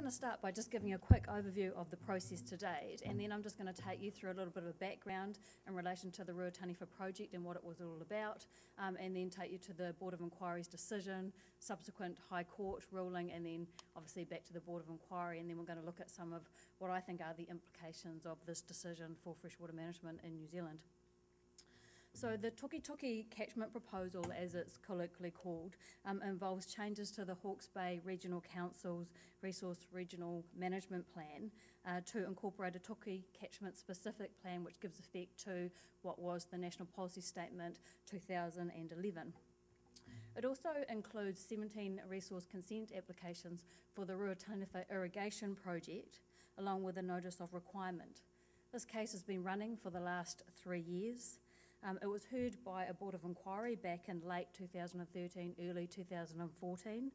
to start by just giving you a quick overview of the process to date, and then I'm just going to take you through a little bit of a background in relation to the Ruataniwha project and what it was all about, and then take you to the Board of Inquiry's decision, subsequent High Court ruling, and then obviously back to the Board of Inquiry, and then we're going to look at some of what I think are the implications of this decision for freshwater management in New Zealand. So the Toki catchment proposal, as it's colloquially called, involves changes to the Hawke's Bay Regional Council's Resource Regional Management Plan to incorporate a Toki catchment specific plan which gives effect to what was the National Policy Statement 2011. It also includes 17 resource consent applications for the Ruataniwha irrigation project, along with a notice of requirement. This case has been running for the last 3 years. It was heard by a Board of Inquiry back in late 2013, early 2014.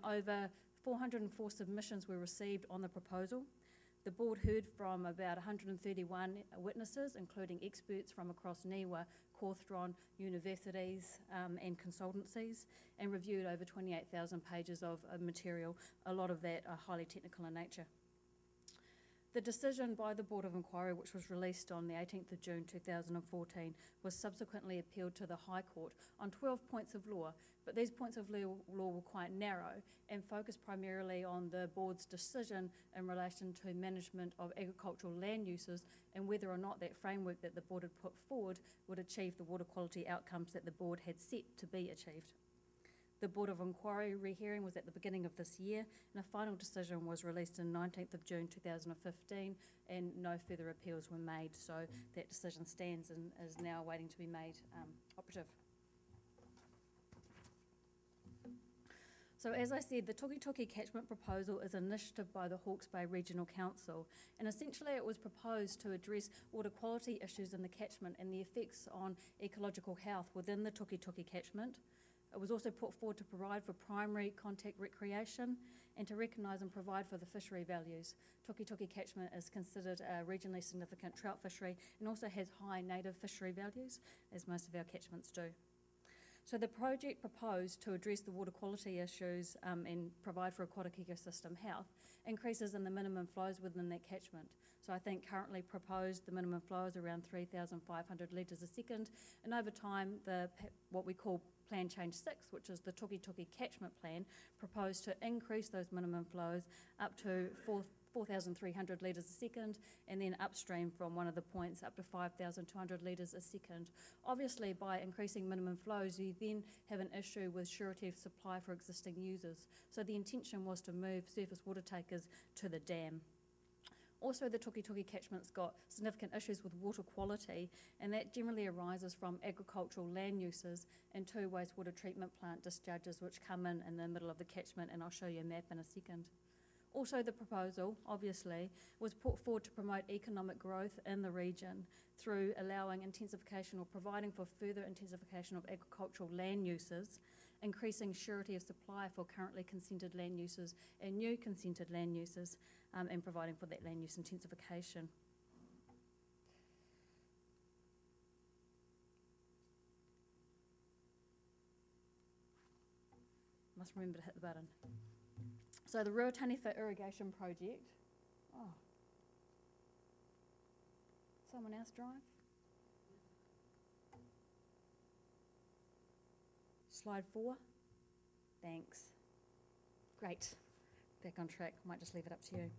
Over 404 submissions were received on the proposal. The board heard from about 131 witnesses, including experts from across NIWA, Cawthron, universities and consultancies, and reviewed over 28,000 pages of material. A lot of that are highly technical in nature. The decision by the Board of Inquiry, which was released on the 18th of June 2014, was subsequently appealed to the High Court on 12 points of law, but these points of law were quite narrow and focused primarily on the board's decision in relation to management of agricultural land uses and whether or not that framework that the board had put forward would achieve the water quality outcomes that the board had set to be achieved. The Board of Inquiry rehearing was at the beginning of this year, and a final decision was released on 19th of June 2015, and no further appeals were made, so that decision stands and is now waiting to be made operative. So as I said, the Toki catchment proposal is an initiative by the Hawke's Bay Regional Council, and essentially it was proposed to address water quality issues in the catchment and the effects on ecological health within the Toki catchment. It was also put forward to provide for primary contact recreation and to recognise and provide for the fishery values. Toki catchment is considered a regionally significant trout fishery and also has high native fishery values, as most of our catchments do. So the project proposed to address the water quality issues and provide for aquatic ecosystem health increases in the minimum flows within that catchment. So I think currently proposed the minimum flow is around 3,500 litres a second, and over time what we call Plan Change 6, which is the Toki catchment plan, proposed to increase those minimum flows up to 4,300 litres a second, and then upstream from one of the points up to 5,200 litres a second. Obviously, by increasing minimum flows, you then have an issue with surety of supply for existing users. So the intention was to move surface water takers to the dam. Also, the Toki catchment's got significant issues with water quality, and that generally arises from agricultural land uses and 2 wastewater treatment plant discharges which come in the middle of the catchment, and I'll show you a map in a second. Also, the proposal, obviously, was put forward to promote economic growth in the region through allowing intensification or providing for further intensification of agricultural land uses, increasing surety of supply for currently consented land uses and new consented land uses, and providing for that land use intensification. Must remember to hit the button. So the Ruataniwha irrigation project. Oh. Someone else drive? Slide 4. Thanks. Great. Back on track. Might just leave it up to you.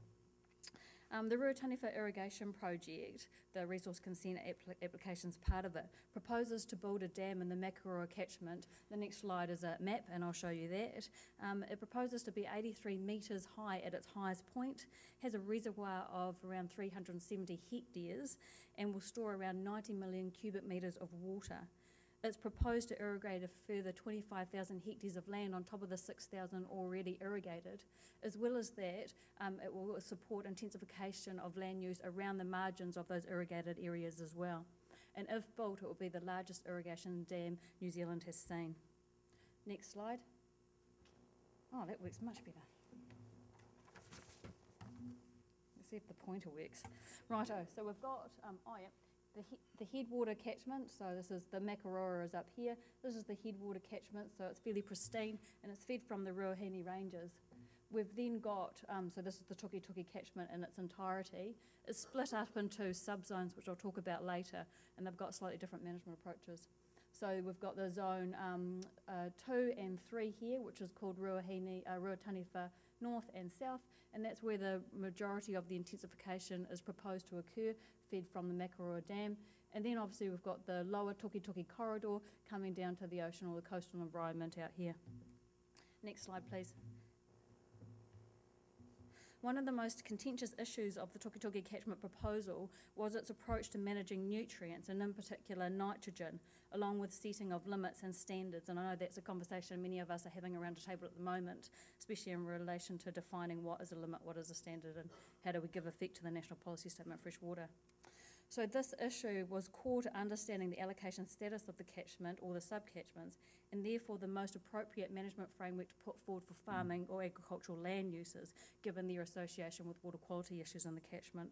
The Ruataniwha irrigation project, the resource consent application's part of it, proposes to build a dam in the Makaurua catchment. The next slide is a map, and I'll show you that. It proposes to be 83 metres high at its highest point, has a reservoir of around 370 hectares, and will store around 90 million cubic metres of water. It's proposed to irrigate a further 25,000 hectares of land on top of the 6,000 already irrigated. As well as that, it will support intensification of land use around the margins of those irrigated areas as well. And if built, it will be the largest irrigation dam New Zealand has seen. Next slide. Oh, that works much better. Let's see if the pointer works. Righto, so we've got, the headwater catchment, so this is the Makaurua is up here. This is the headwater catchment, so it's fairly pristine and it's fed from the Ruahine Ranges. we've then got, so this is the Tuki catchment in its entirety. It's split up into subzones, which I'll talk about later, and they've got slightly different management approaches. So we've got the zone 2 and 3 here, which is called Ruatani for North and South, and that's where the majority of the intensification is proposed to occur, fed from the Makarua Dam. And then obviously we've got the lower Tuki corridor coming down to the ocean or the coastal environment out here. Next slide, please. One of the most contentious issues of the Tuki catchment proposal was its approach to managing nutrients, and in particular nitrogen, along with setting of limits and standards. And I know that's a conversation many of us are having around a table at the moment, especially in relation to defining what is a limit, what is a standard, and how do we give effect to the National Policy Statement Fresh Water. So this issue was core to understanding the allocation status of the catchment or the sub-catchments, and therefore the most appropriate management framework to put forward for farming or agricultural land uses, given their association with water quality issues in the catchment.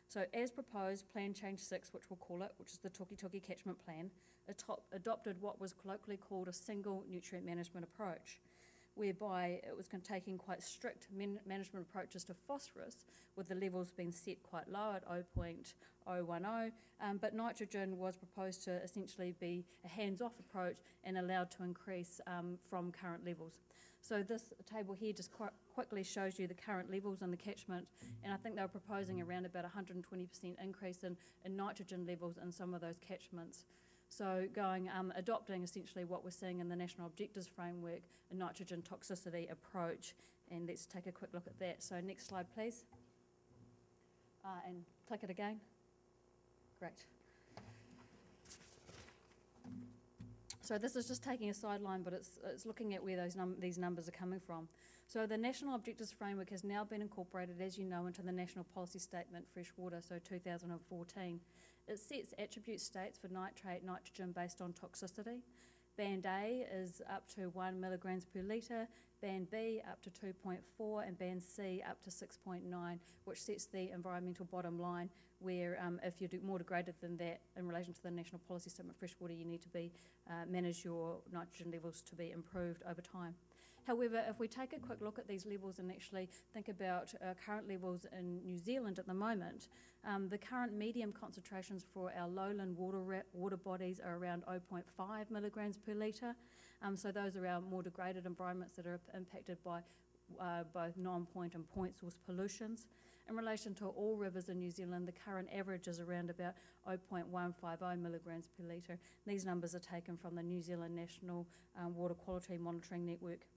So as proposed, Plan Change 6, which we'll call it, which is the Tuki Catchment Plan, adopted what was colloquially called a single nutrient management approach, whereby it was taking quite strict management approaches to phosphorus, with the levels being set quite low at 0.010, but nitrogen was proposed to essentially be a hands-off approach and allowed to increase from current levels. So this table here just quickly shows you the current levels in the catchment, and I think they were proposing around about 120% increase in nitrogen levels in some of those catchments. So adopting essentially what we're seeing in the National Objectives Framework, a nitrogen toxicity approach, and let's take a quick look at that. So next slide, please. And click it again. Great. So this is just taking a sideline, but it's looking at where these numbers are coming from. So the National Objectives Framework has now been incorporated, as you know, into the National Policy Statement Fresh Water, so 2014. It sets attribute states for nitrate, nitrogen based on toxicity. Band A is up to 1 milligrams per litre, Band B up to 2.4, and Band C up to 6.9, which sets the environmental bottom line, where if you're more degraded than that in relation to the National Policy Statement Fresh Water, you need to be manage your nitrogen levels to be improved over time. However, if we take a quick look at these levels and actually think about current levels in New Zealand at the moment, the current medium concentrations for our lowland water bodies are around 0.5 milligrams per litre. So those are our more degraded environments that are impacted by both non-point and point source pollutions. In relation to all rivers in New Zealand, the current average is around about 0.150 milligrams per litre. These numbers are taken from the New Zealand National Water Quality Monitoring Network.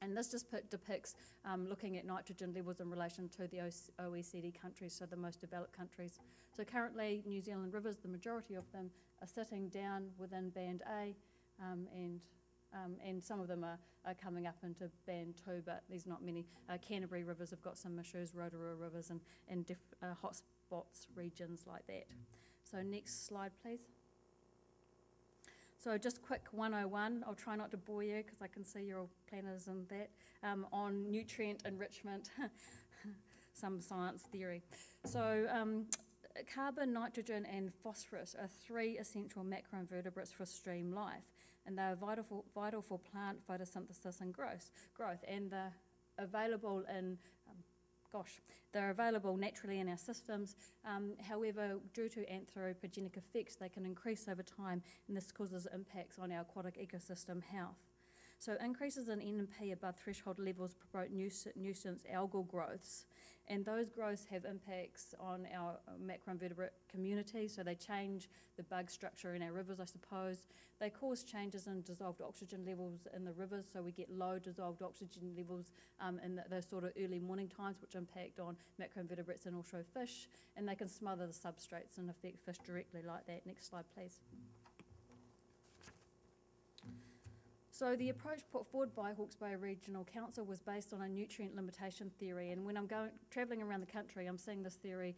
And this just depicts looking at nitrogen levels in relation to the OECD countries, so the most developed countries. So currently, New Zealand rivers, the majority of them, are sitting down within Band A, and some of them are coming up into Band 2, but there's not many. Canterbury rivers have got some issues, Rotorua rivers, and hotspots regions like that. So next slide, please. So just quick 101, I'll try not to bore you because I can see you're all planners and that, on nutrient enrichment, some science theory. So carbon, nitrogen and phosphorus are 3 essential macroinvertebrates for stream life, and they are vital for plant photosynthesis and growth, and they're available in they're available naturally in our systems. However, due to anthropogenic effects, they can increase over time, and this causes impacts on our aquatic ecosystem health. So increases in NP above threshold levels promote nuisance algal growths, and those growths have impacts on our macroinvertebrate community, so they change the bug structure in our rivers, I suppose. They cause changes in dissolved oxygen levels in the rivers, so we get low dissolved oxygen levels in those sort of early morning times, which impact on macroinvertebrates and also fish, and they can smother the substrates and affect fish directly like that. Next slide, please. So the approach put forward by Hawke's Bay Regional Council was based on a nutrient limitation theory, and when I'm travelling around the country, I'm seeing this theory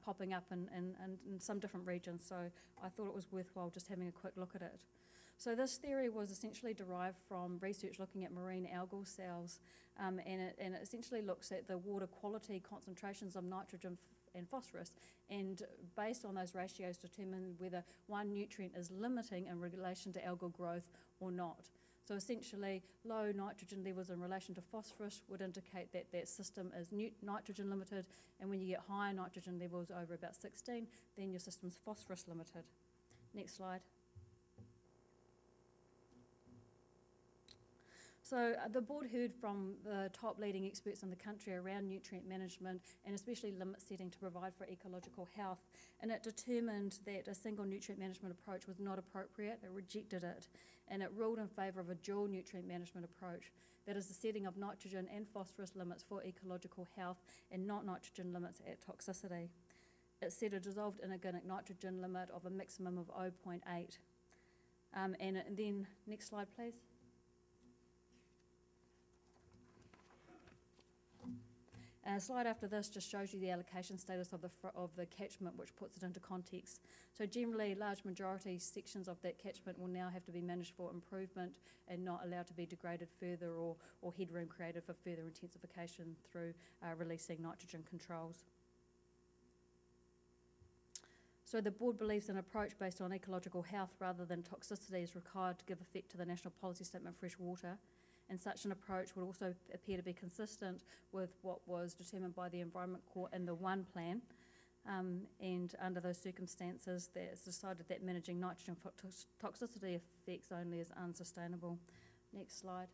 popping up in some different regions, so I thought it was worthwhile just having a quick look at it. So this theory was essentially derived from research looking at marine algal cells, and it essentially looks at the water quality concentrations of nitrogen and phosphorus, and based on those ratios determine whether one nutrient is limiting in relation to algal growth or not. So essentially, low nitrogen levels in relation to phosphorus would indicate that that system is nitrogen limited, and when you get higher nitrogen levels over about 16, then your system's phosphorus limited. Next slide. So the board heard from the top leading experts in the country around nutrient management and especially limit setting to provide for ecological health, and it determined that a single nutrient management approach was not appropriate. It rejected it, and it ruled in favour of a dual nutrient management approach, that is the setting of nitrogen and phosphorus limits for ecological health and not nitrogen limits at toxicity. It set a dissolved inorganic nitrogen limit of a maximum of 0.8. And then, next slide please. A slide after this just shows you the allocation status of the catchment, which puts it into context. So generally, large majority sections of that catchment will now have to be managed for improvement and not allowed to be degraded further or headroom created for further intensification through releasing nitrogen controls. So the board believes an approach based on ecological health rather than toxicity is required to give effect to the National Policy Statement Fresh Water. And such an approach would also appear to be consistent with what was determined by the Environment Court in the One Plan. And under those circumstances, it's decided that managing nitrogen toxicity effects only is unsustainable. Next slide.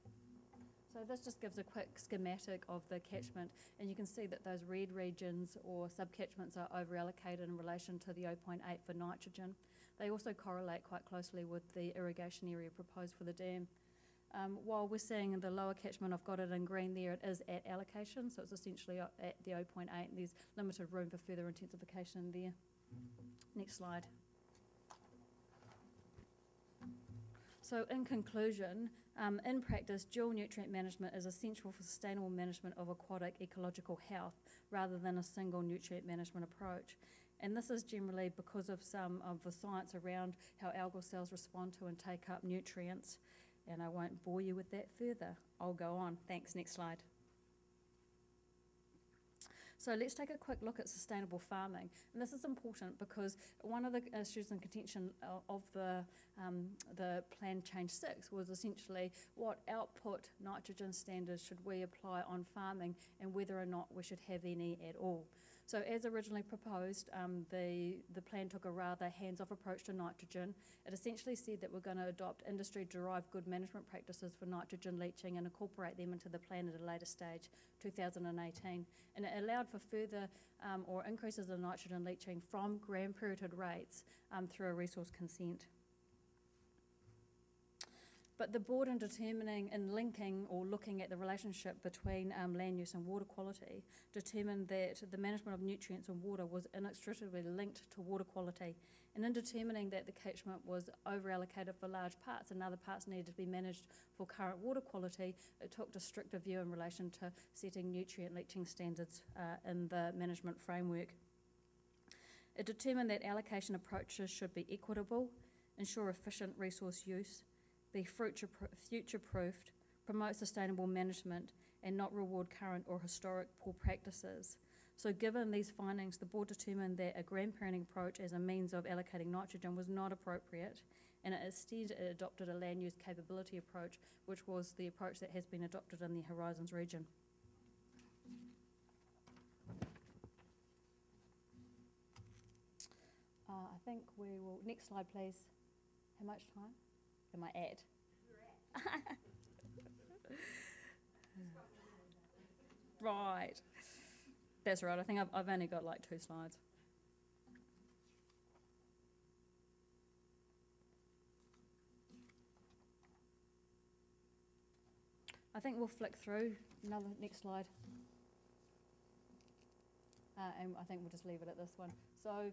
So this just gives a quick schematic of the catchment, and you can see that those red regions or subcatchments are over-allocated in relation to the 0.8 for nitrogen. They also correlate quite closely with the irrigation area proposed for the dam. While we're seeing in the lower catchment, I've got it in green there, it is at allocation, so it's essentially at the 0.8, and there's limited room for further intensification there. Next slide. So in conclusion, in practice, dual nutrient management is essential for sustainable management of aquatic ecological health rather than a single nutrient management approach. And this is generally because of some of the science around how algal cells respond to and take up nutrients. And I won't bore you with that further. I'll go on. Thanks. Next slide. So let's take a quick look at sustainable farming. And this is important because one of the issues in contention of the Plan Change 6 was essentially what output nitrogen standards should we apply on farming and whether or not we should have any at all. So as originally proposed, the plan took a rather hands-off approach to nitrogen. It essentially said that we're going to adopt industry-derived good management practices for nitrogen leaching and incorporate them into the plan at a later stage, 2018. And it allowed for further or increases in nitrogen leaching from gram-per-rated rates through a resource consent. But the board, in determining and linking or looking at the relationship between land use and water quality, determined that the management of nutrients and water was inextricably linked to water quality. And in determining that the catchment was over-allocated for large parts and other parts needed to be managed for current water quality, it took a stricter view in relation to setting nutrient leaching standards in the management framework. It determined that allocation approaches should be equitable, ensure efficient resource use, be future-proofed, promote sustainable management, and not reward current or historic poor practices. So given these findings, the board determined that a grandparenting approach as a means of allocating nitrogen was not appropriate, and instead it adopted a land use capability approach, which was the approach that has been adopted in the Horizons region. I think we will, next slide please. How much time am I at? Right. That's right, I think I've only got like 2 slides. I think we'll flick through another, next slide. And I think we'll just leave it at this one. So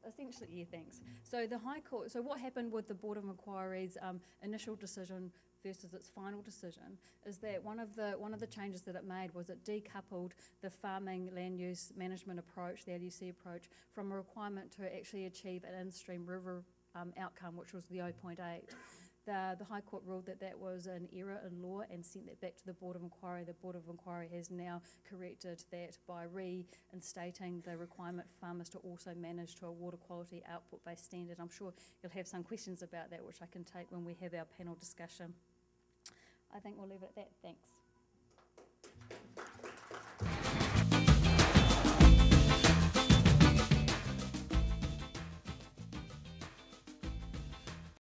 essentially, yeah, thanks. So the High Court, so what happened with the Board of Inquiry's initial decision versus its final decision is that one of the changes that it made was it decoupled the farming land use management approach, the LUC approach, from a requirement to actually achieve an in-stream river outcome, which was the 0.8. The High Court ruled that that was an error in law and sent that back to the Board of Inquiry. The Board of Inquiry has now corrected that by reinstating the requirement for farmers to also manage to a water quality output-based standard. I'm sure you'll have some questions about that, which I can take when we have our panel discussion. I think we'll leave it at that. Thanks.